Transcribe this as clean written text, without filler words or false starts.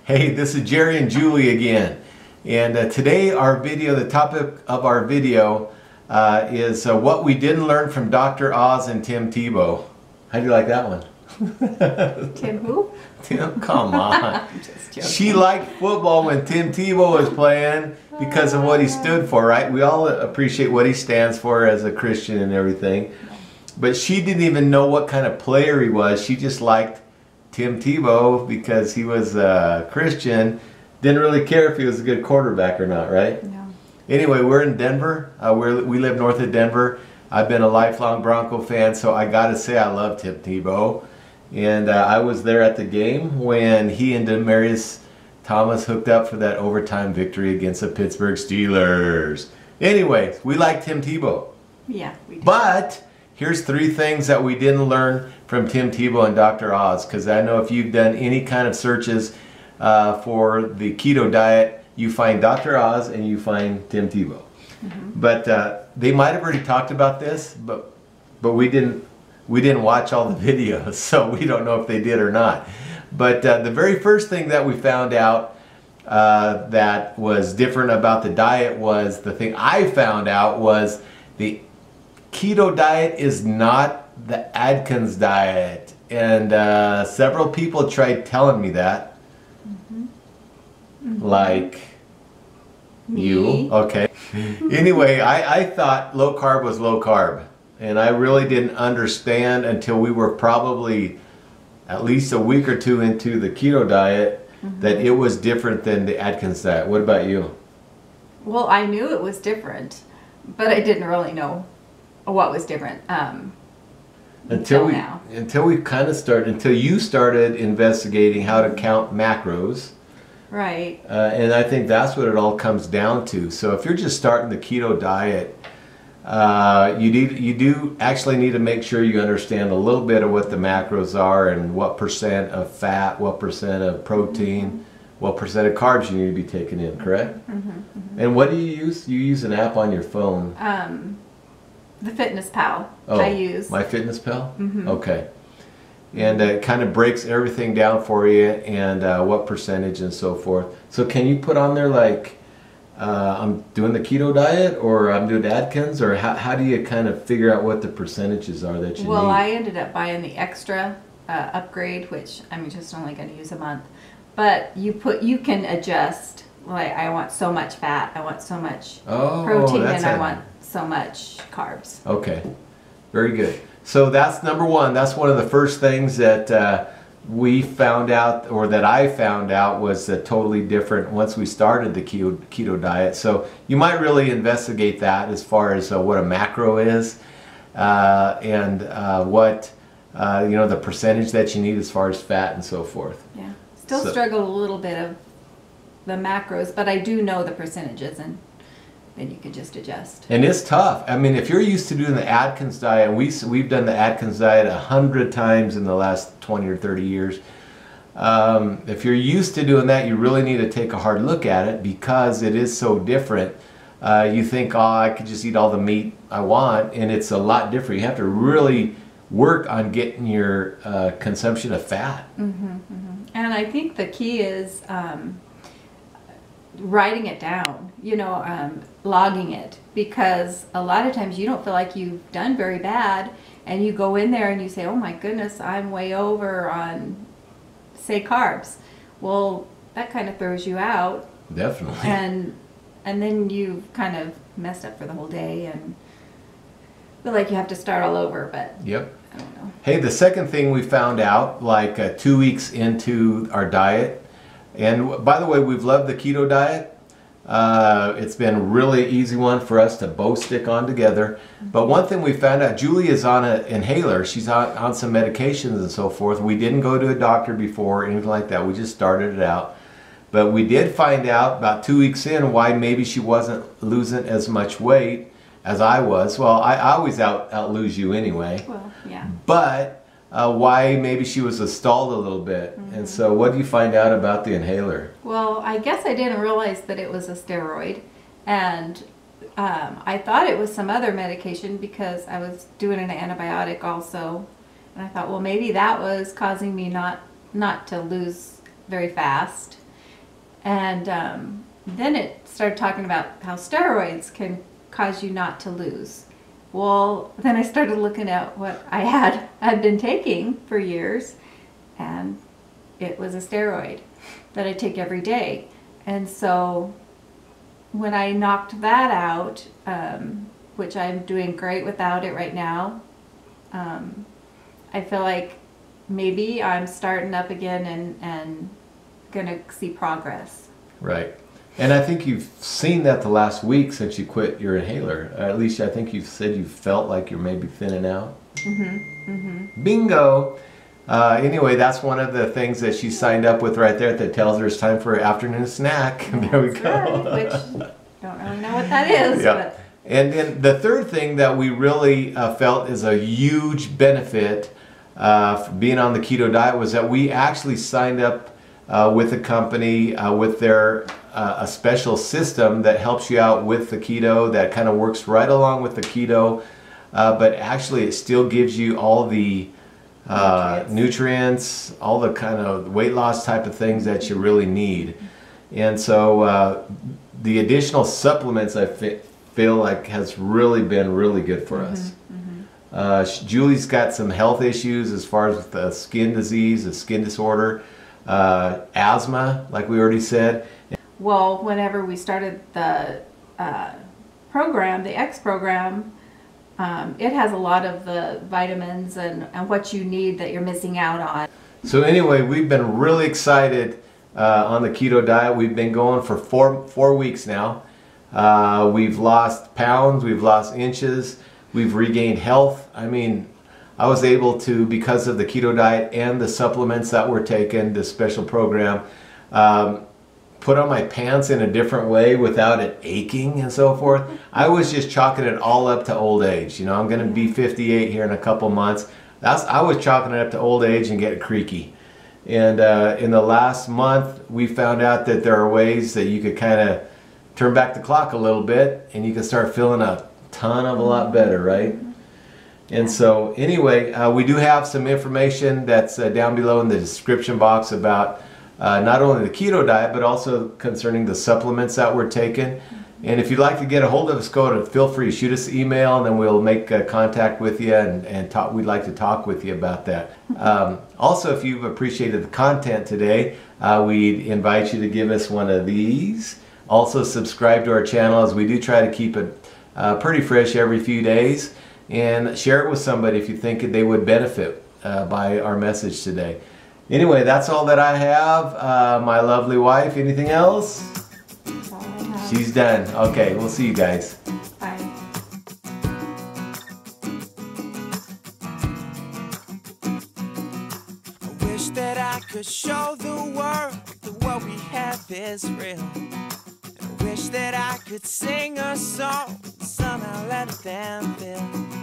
Hey, this is Jerry and Julie again. And today the topic of our video is what we didn't learn from Dr. Oz and Tim Tebow. How do you like that one? Tim who? Tim, come on. I'm just joking. She liked football when Tim Tebow was playing because of what he stood for, right? We all appreciate what he stands for as a Christian and everything. But she didn't even know what kind of player he was. She just liked Tim Tebow because he was a Christian. Didn't really care if he was a good quarterback or not, right? No. Anyway, we're in Denver. We live north of Denver. I've been a lifelong Bronco fan, so I got to say I love Tim Tebow. And I was there at the game when he and Demarius Thomas hooked up for that overtime victory against the Pittsburgh Steelers. Anyway, we like Tim Tebow. Yeah, we do. But here's 3 things that we didn't learn from Tim Tebow and Dr. Oz, because I know if you've done any kind of searches for the keto diet, you find Dr. Oz and you find Tim Tebow. Mm-hmm. But they might have already talked about this, but we didn't watch all the videos, so we don't know if they did or not. But the very first thing that we found out that was different about the diet was, the thing I found out was the keto diet is not the Atkins diet. And several people tried telling me that. Mm-hmm. Mm-hmm. Like me. You. Okay. Anyway, I thought low carb was low carb. And I really didn't understand until we were probably at least a week or 2 into the keto diet, mm-hmm, that it was different than the Atkins diet. What about you? Well, I knew it was different, but I didn't really know what was different until you started investigating how to count macros. Right. And I think that's what it all comes down to. So if you're just starting the keto diet, you do actually need to make sure you understand a little bit of what the macros are and what percent of fat, what percent of protein, mm-hmm, what percent of carbs you need to be taking in, correct? Mm-hmm, mm-hmm. And what do you use? You use an app on your phone. The Fitness Pal. Oh, I use. My Fitness Pal? Mm-hmm. Okay. And it kind of breaks everything down for you and what percentage and so forth. So can you put on there like, I'm doing the keto diet or I'm doing Atkins, or how do you kind of figure out what the percentages are that you need? Well, I ended up buying the extra upgrade, which I'm just only going to use a month. But you can adjust, like I want so much fat, I want so much protein, and I want so much carbs. Okay, very good. So that's number 1. That's one of the first things that we found out, or that I found out, was totally different once we started the keto diet. So you might really investigate that as far as what a macro is, and what the percentage that you need as far as fat and so forth. Yeah, still struggle a little bit of the macros, but I do know the percentages, and then you can just adjust. And it's tough. I mean, if you're used to doing the Atkins diet, and we've done the Atkins diet 100 times in the last 20 or 30 years. If you're used to doing that, you really need to take a hard look at it because it is so different. You think, oh, I could just eat all the meat I want, and it's a lot different. You have to really work on getting your consumption of fat. Mm-hmm, mm-hmm. And I think the key is writing it down, logging it, because a lot of times you don't feel like you've done very bad, and you go in there and you say, oh my goodness, I'm way over on, say, carbs. Well, that kind of throws you out. Definitely. And then you've kind of messed up for the whole day and feel like you have to start all over, but yep. I don't know. Hey, the second thing we found out, like 2 weeks into our diet, and by the way, we've loved the keto diet. It's been a really easy one for us to both stick on together. But one thing we found out, Julie is on an inhaler. She's on some medications and so forth. We didn't go to a doctor before or anything like that. We just started it out. But we did find out about 2 weeks in why maybe she wasn't losing as much weight as I was. Well, I always out-lose you anyway. Well, yeah. But why maybe she was stalled a little bit. Mm-hmm. And so what do you find out about the inhaler? Well, I guess I didn't realize that it was a steroid, and I thought it was some other medication because I was doing an antibiotic also, and I thought, well, maybe that was causing me not to lose very fast. And then it started talking about how steroids can cause you not to lose. Well, then I started looking at what I'd been taking for years, and it was a steroid that I take every day. And so when I knocked that out, which I'm doing great without it right now, I feel like maybe I'm starting up again and gonna see progress. Right. And I think you've seen that the last week since you quit your inhaler. At least I think you've said you felt like you're maybe thinning out. Mm-hmm. Mm-hmm. Bingo. Anyway, that's one of the things that she signed up with right there that tells her it's time for an afternoon snack. There we go. Right, which don't really know what that is. Yeah. But. And then the third thing that we really felt is a huge benefit for being on the keto diet was that we actually signed up with a company with their a special system that helps you out with the keto that kind of works right along with the keto, but actually it still gives you all the nutrients, all the kind of weight loss type of things that you really need. And so the additional supplements I feel like has really been really good for us. Julie's got some health issues as far as the skin disease, the skin disorder, asthma, like we already said. Well, whenever we started the program, the X program, it has a lot of the vitamins and what you need that you're missing out on. So anyway, we've been really excited on the keto diet. We've been going for four weeks now. We've lost pounds, we've lost inches, we've regained health. I mean, I was able to, because of the keto diet and the supplements that were taken, this special program, put on my pants in a different way without it aching and so forth. I was just chalking it all up to old age. You know, I'm going to be 58 here in a couple months. I was chalking it up to old age and getting creaky. And in the last month, we found out that there are ways that you could kind of turn back the clock a little bit and you can start feeling a ton of a lot better, right? And so anyway, we do have some information that's down below in the description box about not only the keto diet, but also concerning the supplements that we're taking. And if you'd like to get a hold of us, feel free to shoot us an email, and then we'll make contact with you and talk. We'd like to talk with you about that. Also, if you've appreciated the content today, we'd invite you to give us one of these. Also, subscribe to our channel, as we do try to keep it pretty fresh every few days. And share it with somebody if you think they would benefit by our message today. Anyway, that's all that I have. My lovely wife, anything else? That's all I have. She's done. Okay, we'll see you guys. Bye. I wish that I could show the world that what we have is real. I wish that I could sing a song, somehow let them feel.